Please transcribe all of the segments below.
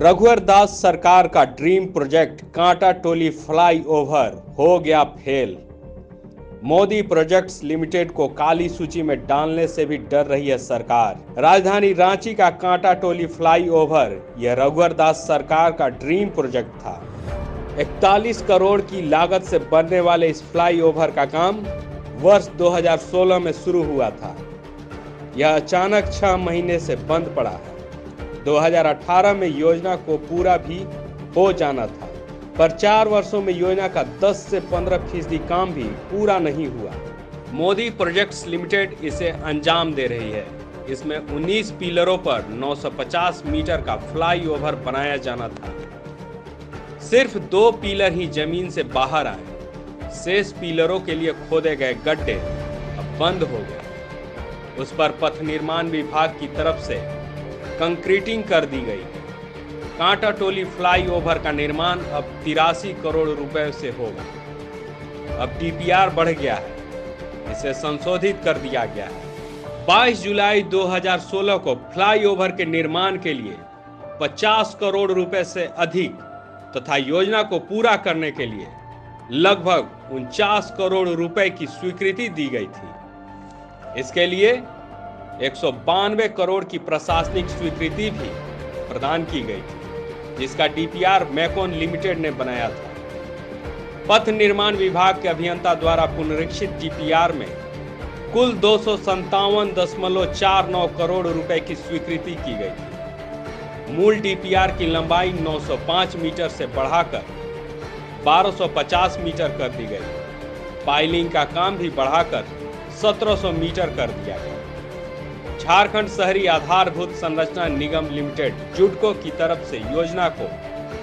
रघुवर दास सरकार का dream project कांटा टोली फ्लाईओवर हो गया फेल। मोदी प्रोजेक्ट्स लिमिटेड को काली सूची में डालने से भी डर रही है सरकार। राजधानी रांची का कांटा टोली फ्लाईओवर यह रघुवर दास सरकार का ड्रीम प्रोजेक्ट था। 41 करोड़ की लागत से बनने वाले इस फ्लाईओवर का काम वर्ष 2016 में शुरू हुआ था। यह अचानक 6 महीने से बंद पड़ा है। 2018 में योजना को पूरा भी हो जाना था, पर 4 वर्षों में योजना का 10 से 15% काम भी पूरा नहीं हुआ। मोदी प्रोजेक्ट्स लिमिटेड इसे अंजाम दे रही है। इसमें 19 पिलरों पर 950 मीटर का फ्लाईओवर बनाया जाना था। सिर्फ 2 पिलर ही जमीन से बाहर आए। शेष पिलरों के लिए खोदे गए गड्ढे अब बंद हो गए। उस पर पथ निर्माण विभाग की तरफ से कंक्रीटिंग कर दी गई। कांटा टोली फ्लाईओवर का निर्माण अब 83 करोड़ रुपए से होगा। अब डीपीआर बढ़ गया है, इसे संशोधित कर दिया गया है। 22 जुलाई 2016 को फ्लाईओवर के निर्माण के लिए 50 करोड़ रुपए से अधिक तथा योजना को पूरा करने के लिए लगभग 49 करोड़ रुपए की स्वीकृति दी गई थी। इसके लिए 192 करोड़ की प्रशासनिक स्वीकृति भी प्रदान की गई थी, जिसका डीपीआर मैकॉन लिमिटेड ने बनाया था। पथ निर्माण विभाग के अभियंता द्वारा पुनरीक्षित डीपीआर में कुल 257.49 करोड़ रुपए की स्वीकृति की गई थी। मूल डीपीआर की लंबाई 905 मीटर से बढ़ाकर 1250 मीटर कर दी गई। पाइलिंग का काम भी बढ़ाकर 1700 मीटर कर दिया गया। झारखंड शहरी आधारभूत संरचना निगम लिमिटेड जुडको की तरफ से योजना को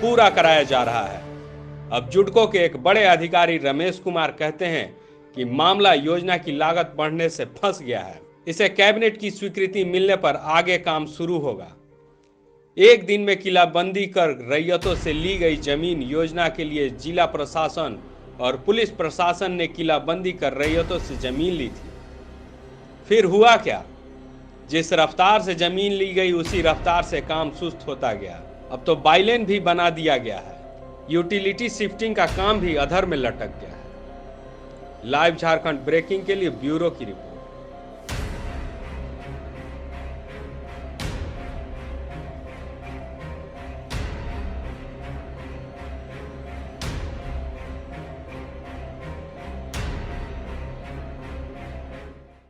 पूरा कराया जा रहा है। अब जुडको के एक बड़े अधिकारी रमेश कुमार कहते हैं कि मामला योजना की लागत बढ़ने से फंस गया है। इसे कैबिनेट की स्वीकृति मिलने पर आगे काम शुरू होगा। एक दिन में किलाबंदी कर रैयतों से ली गई जमीन योजना के लिए जिला प्रशासन और पुलिस प्रशासन ने किलाबंदी कर रैयतों से जमीन ली थी। फिर हुआ क्या? जिस रफ्तार से जमीन ली गई उसी रफ्तार से काम सुस्त होता गया। अब तो बाइलेन भी बना दिया गया है। यूटिलिटी शिफ्टिंग का काम भी अधर में लटक गया है। लाइव झारखंड ब्रेकिंग के लिए ब्यूरो की रिपोर्ट।